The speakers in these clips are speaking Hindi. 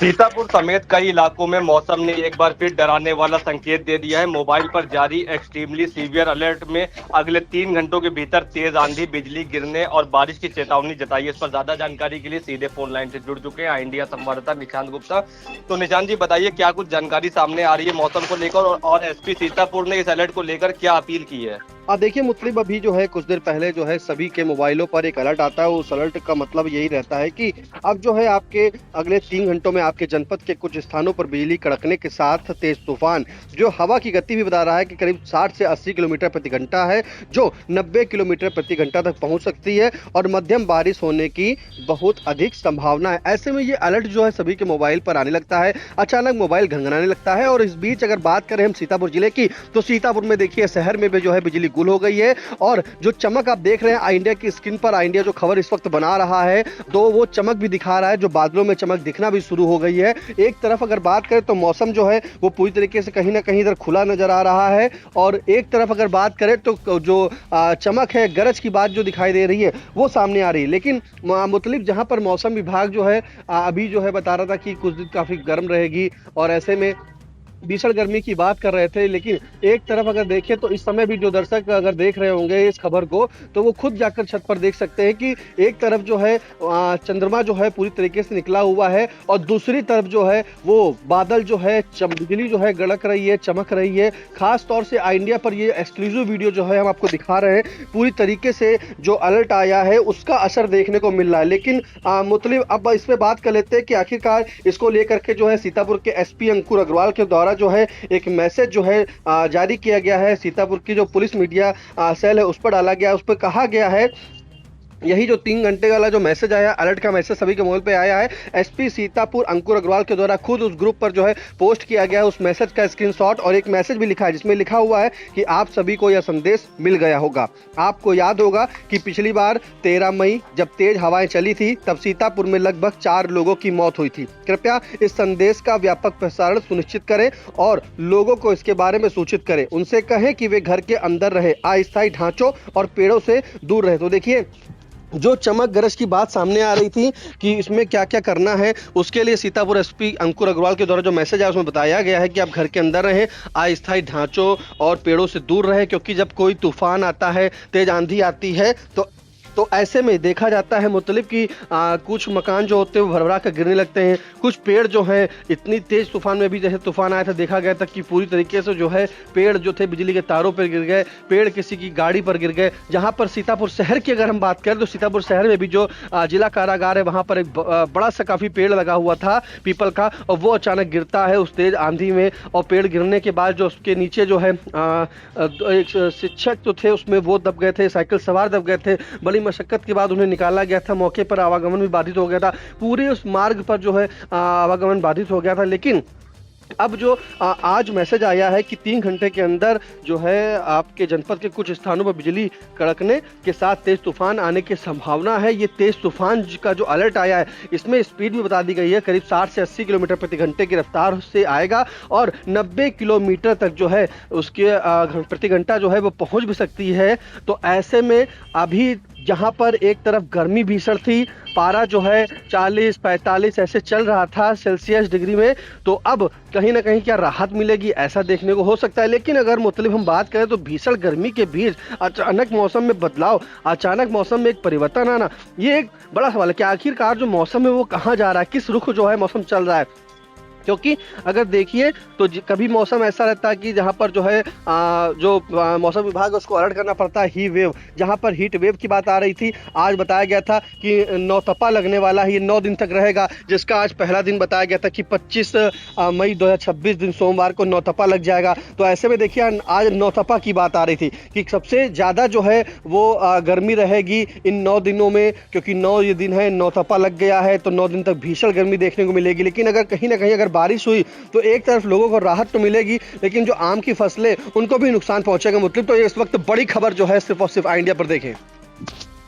सीतापुर समेत कई इलाकों में मौसम ने एक बार फिर डराने वाला संकेत दे दिया है। मोबाइल पर जारी एक्सट्रीमली सीवियर अलर्ट में अगले 3 घंटों के भीतर तेज आंधी, बिजली गिरने और बारिश की चेतावनी जताई है। इस पर ज्यादा जानकारी के लिए सीधे फोन लाइन से जुड़ चुके हैं इंडिया संवाददाता निशांत गुप्ता। तो निशांत जी बताइए, क्या कुछ जानकारी सामने आ रही है मौसम को लेकर, और एसपी सीतापुर ने इस अलर्ट को लेकर क्या अपील की है? देखिए मुतलिब, अभी जो है कुछ देर पहले जो है सभी के मोबाइलों पर एक अलर्ट आता है। उस अलर्ट का मतलब यही रहता है कि अब जो है आपके अगले 3 घंटों में आपके जनपद के कुछ स्थानों पर बिजली कड़कने के साथ तेज तूफान, जो हवा की गति भी बता रहा है कि करीब 60 से 80 किलोमीटर प्रति घंटा है, जो 90 किलोमीटर प्रति घंटा तक पहुंच सकती है, और मध्यम बारिश होने की बहुत अधिक संभावना है। ऐसे में ये अलर्ट जो है सभी के मोबाइल पर आने लगता है, अचानक मोबाइल घंघनाने लगता है। और इस बीच अगर बात करें हम सीतापुर जिले की, तो सीतापुर में देखिए शहर में भी जो है बिजली गुल हो गई है। और जो चमक आप देख रहे हैं आई इंडिया की स्क्रीन पर, आई इंडिया जो खबर इस वक्त बना रहा है, तो वो चमक भी दिखा रहा है, जो बादलों में चमक दिखना भी शुरू हो गई है। एक तरफ अगर बात करें तो मौसम जो है वो पूरी तरीके से कहीं ना कहीं इधर खुला नजर आ रहा है, और एक तरफ अगर बात करें तो जो चमक है, गरज की बात जो दिखाई दे रही है वो सामने आ रही है। लेकिन मुतलिब जहां पर मौसम विभाग जो है अभी जो है बता रहा था कि कुछ दिन काफी गर्म रहेगी, और ऐसे में भीषण गर्मी की बात कर रहे थे। लेकिन एक तरफ अगर देखें तो इस समय भी जो दर्शक अगर देख रहे होंगे इस खबर को, तो वो खुद जाकर छत पर देख सकते हैं कि एक तरफ जो है चंद्रमा जो है पूरी तरीके से निकला हुआ है, और दूसरी तरफ जो है वो बादल जो है, बिजली जो है गड़क रही है, चमक रही है। खास तौर से आई इंडिया पर ये एक्सक्लूसिव वीडियो जो है हम आपको दिखा रहे हैं, पूरी तरीके से जो अलर्ट आया है उसका असर देखने को मिल रहा है। लेकिन मुतलिब अब इस पे बात कर लेते हैं कि आखिरकार इसको लेकर के जो है सीतापुर के एसपी अंकुर अग्रवाल के द्वारा जो है एक मैसेज जो है जारी किया गया है। सीतापुर की जो पुलिस मीडिया सेल है उस पर डाला गया, उस पर कहा गया है, यही जो 3 घंटे वाला जो मैसेज आया, अलर्ट का मैसेज सभी के मोबाइल पे आया है, एसपी सीतापुर अंकुर अग्रवाल के द्वारा खुद उस ग्रुप पर जो है पोस्ट किया गया है। उस मैसेज का स्क्रीनशॉट और एक मैसेज भी लिखा है, जिसमें लिखा हुआ है कि आप सभी को यह संदेश मिल गया होगा। आपको याद होगा कि पिछली बार 13 मई जब तेज हवाएं चली थी, तब सीतापुर में लगभग 4 लोगों की मौत हुई थी। कृपया इस संदेश का व्यापक प्रसारण सुनिश्चित करें और लोगों को इसके बारे में सूचित करें। उनसे कहें कि वे घर के अंदर रहे, अस्थायी ढांचों और पेड़ों से दूर रहे। तो देखिए, जो चमक गरज की बात सामने आ रही थी कि इसमें क्या क्या करना है, उसके लिए सीतापुर एसपी अंकुर अग्रवाल के द्वारा जो मैसेज आया उसमें बताया गया है कि आप घर के अंदर रहें, अस्थायी ढांचों और पेड़ों से दूर रहें, क्योंकि जब कोई तूफान आता है, तेज आंधी आती है, तो ऐसे में देखा जाता है मुतलिब कि कुछ मकान जो होते हैं वो भरभरा कर गिरने लगते हैं। कुछ पेड़ जो हैं, इतनी तेज तूफान में भी जैसे तूफान आया था, देखा गया था कि पूरी तरीके से जो है पेड़ जो थे बिजली के तारों पर गिर गए, पेड़ किसी की गाड़ी पर गिर गए। जहां पर सीतापुर शहर की अगर हम बात करें तो सीतापुर शहर में भी जो जिला कारागार है वहां पर एक बड़ा सा काफी पेड़ लगा हुआ था पीपल का, और वो अचानक गिरता है उस तेज आंधी में। और पेड़ गिरने के बाद जो उसके नीचे जो है एक शिक्षक जो थे उसमें वो दब गए थे, साइकिल सवार दब गए थे। बड़ी मशक्कत के बाद उन्हें निकाला गया था, मौके पर आवागमन भी बाधित हो गया था, पूरे उस मार्ग पर जो है आवागमन बाधित हो गया था। लेकिन अब जो आज मैसेज आया है कि 3 घंटे के अंदर जो है आपके जनपद के कुछ स्थानों पर बिजली कड़कने के साथ तेज तूफान आने की संभावना है। ये तेज तूफान का जो अलर्ट आया है इसमें स्पीड भी बता दी गई है, करीब 60 से 80 किलोमीटर प्रति घंटे की रफ्तार से आएगा, और 90 किलोमीटर तक जो है उसके प्रति घंटा जो है वो पहुंच भी सकती है। तो ऐसे में अभी जहां पर एक तरफ गर्मी भीषण थी, पारा जो है 40-45 ऐसे चल रहा था सेल्सियस डिग्री में, तो अब कहीं ना कहीं क्या राहत मिलेगी ऐसा देखने को हो सकता है। लेकिन अगर मतलब हम बात करें तो भीषण गर्मी के बीच अचानक मौसम में बदलाव, अचानक मौसम में एक परिवर्तन आना, ये एक बड़ा सवाल है कि आखिरकार जो मौसम है वो कहाँ जा रहा है, किस रुख जो है मौसम चल रहा है। क्योंकि अगर देखिए तो कभी मौसम ऐसा रहता है कि जहाँ पर जो है मौसम विभाग उसको अलर्ट करना पड़ता है हीट वेव। जहाँ पर हीट वेव की बात आ रही थी, आज बताया गया था कि नौतपा लगने वाला है, ये 9 दिन तक रहेगा, जिसका आज पहला दिन बताया गया था कि 25 मई 2026 दिन सोमवार को नौतपा लग जाएगा। तो ऐसे में देखिए आज नौतपा की बात आ रही थी कि सबसे ज़्यादा जो है वो गर्मी रहेगी इन 9 दिनों में, क्योंकि 9 ये दिन है, नौतपा लग गया है, तो 9 दिन तक भीषण गर्मी देखने को मिलेगी। लेकिन अगर कहीं ना कहीं अगर बारिश हुई तो एक तरफ लोगों को राहत तो मिलेगी, लेकिन जो आम की फसलें उनको भी नुकसान पहुंचेगा। मतलब तो ये इस वक्त बड़ी खबर जो है सिर्फ और सिर्फ इंडिया पर देखें।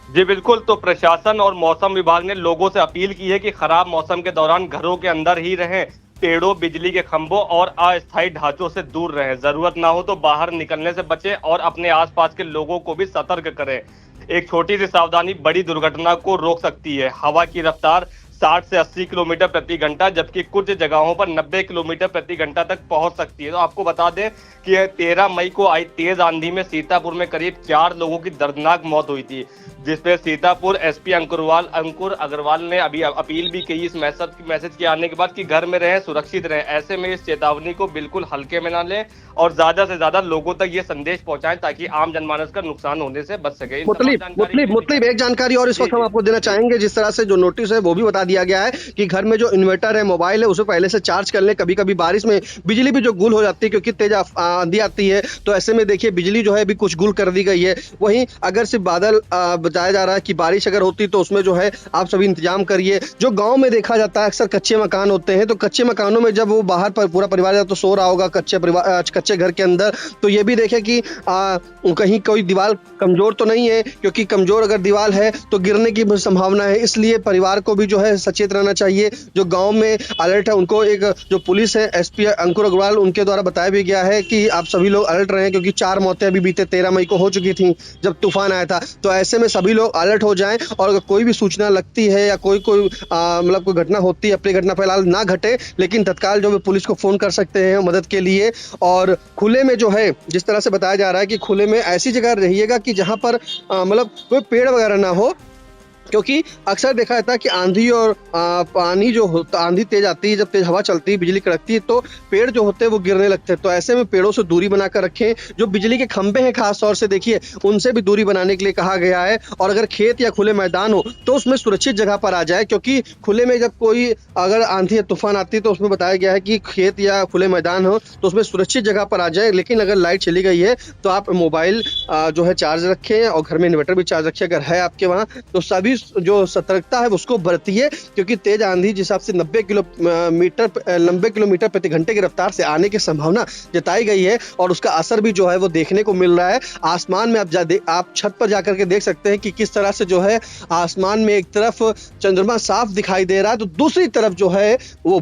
जी बिल्कुल, तो प्रशासन और मौसम विभाग ने लोगों से अपील की है कि खराब मौसम के दौरान घरों के अंदर ही रहें, पेड़ों, बिजली के खंभों और अस्थायी ढांचों से दूर रहें, जरूरत ना हो तो बाहर निकलने से बचें और अपने आसपास के लोगों को भी सतर्क करें। एक छोटी सी सावधानी बड़ी दुर्घटना को रोक सकती है। हवा की रफ्तार 60 से 80 किलोमीटर प्रति घंटा, जबकि कुछ जगहों पर 90 किलोमीटर प्रति घंटा तक पहुंच सकती है। तो आपको बता दें कि 13 मई को आई तेज आंधी में सीतापुर में करीब 4 लोगों की दर्दनाक मौत हुई थी, जिसपे सीतापुर एसपी अंकुर अग्रवाल ने अभी अपील भी की इस मैसेज के आने के बाद कि घर में रहें, सुरक्षित रहें। ऐसे में इस चेतावनी को बिल्कुल हल्के में ना लें और ज्यादा से ज्यादा लोगों तक ये संदेश पहुंचाएं ताकि आम जनमानस का नुकसान होने से बच सके। मुतलिब एक जानकारी और इस वक्त हम आपको देना चाहेंगे। जिस तरह से जो नोटिस है वो भी बता दिया गया है कि घर में जो इन्वर्टर है, मोबाइल है, उसे पहले से चार्ज कर लें। कभी कभी बारिश में बिजली भी जो गुल हो जाती है क्योंकि तेज आंधी आती है, तो ऐसे में देखिए बिजली जो है भी कुछ गुल कर दी गई है। वहीं अगर सिर्फ बादल बताया जा रहा है कि बारिश अगर होती तो उसमें जो है आप सभी इंतजाम करिए। जो गांव में देखा जाता है अक्सर कच्चे मकान होते हैं, तो कच्चे मकानों में जब वो बाहर पर पूरा परिवार तो सो रहा होगा कच्चे घर के अंदर, तो ये भी देखे कि कहीं कोई दीवार कमजोर तो नहीं है, क्योंकि कमजोर अगर दीवार है तो गिरने की संभावना है। इसलिए परिवार को भी जो है सचेत रहना चाहिए। जो गांव में अलर्ट है उनको एक जो पुलिस है एसपी अंकुर अग्रवाल उनके द्वारा बताया भी गया है कि आप सभी लोग अलर्ट रहें, क्योंकि 4 मौतें अभी बीते 13 मई को हो चुकी थी जब तूफान आया था। तो ऐसे में सभी लोग अलर्ट हो जाएं और अगर कोई भी सूचना लगती है या कोई मतलब कोई घटना होती है, अपनी घटना फिलहाल ना घटे, लेकिन तत्काल जो पुलिस को फोन कर सकते हैं मदद के लिए। और खुले में जो है जिस तरह से बताया जा रहा है कि खुले में ऐसी जगह रहिएगा कि जहां पर मतलब कोई पेड़ वगैरह ना हो, क्योंकि अक्सर देखा जाता है कि आंधी और पानी जो होता, आंधी तेज आती है, जब तेज हवा चलती है, बिजली कड़कती है, तो पेड़ जो होते हैं वो गिरने लगते हैं। तो ऐसे में पेड़ों से दूरी बनाकर रखें। जो बिजली के खंभे हैं खास तौर से देखिए उनसे भी दूरी बनाने के लिए कहा गया है। और अगर खेत या खुले मैदान हो तो उसमें सुरक्षित जगह पर आ जाए, क्योंकि खुले में जब कोई अगर आंधी या तूफान आती है तो उसमें बताया गया है कि खेत या खुले मैदान हो तो उसमें सुरक्षित जगह पर आ जाए। लेकिन अगर लाइट चली गई है तो आप मोबाइल जो है चार्ज रखें और घर में इन्वर्टर भी चार्ज रखें अगर है आपके वहाँ। तो सभी जो सतर्कता है उसको बरतिए, क्योंकि तेज आंधी जिस हिसाब से 90 किलोमीटर प्रति घंटे की रफ्तार से आने की संभावना जताई गई है और उसका असर भी जो है वो देखने को मिल रहा है। आसमान में आप छत पर जाकर के देख सकते हैं कि किस तरह से जो है आसमान में एक तरफ चंद्रमा साफ दिखाई दे रहा है तो दूसरी तरफ जो है वो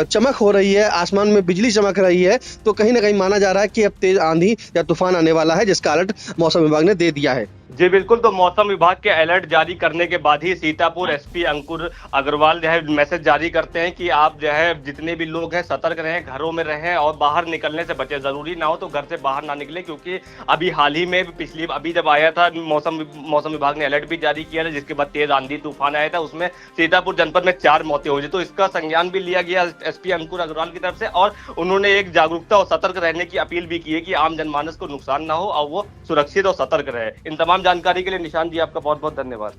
चमक हो रही है, आसमान में बिजली चमक रही है। तो कहीं ना कहीं माना जा रहा है कि अब तेज आंधी या तूफान आने वाला है, जिसका अलर्ट मौसम विभाग ने दे दिया है। जी बिल्कुल, तो मौसम विभाग के अलर्ट जारी करने के बाद ही सीतापुर एसपी अंकुर अग्रवाल जो है मैसेज जारी करते हैं कि आप जो है जितने भी लोग हैं सतर्क रहें, घरों में रहें और बाहर निकलने से बचें। जरूरी ना हो तो घर से बाहर ना निकलें, क्योंकि अभी हाल ही में अभी जब आया था मौसम विभाग ने अलर्ट भी जारी किया था, जिसके बाद तेज आंधी तूफान आया था, उसमें सीतापुर जनपद में 4 मौतें हुई थी। तो इसका संज्ञान भी लिया गया एसपी अंकुर अग्रवाल की तरफ से और उन्होंने एक जागरूकता और सतर्क रहने की अपील भी की है कि आम जनमानस को नुकसान ना हो और वो सुरक्षित और सतर्क रहे। इन तमाम जानकारी के लिए निशान जी आपका बहुत बहुत धन्यवाद।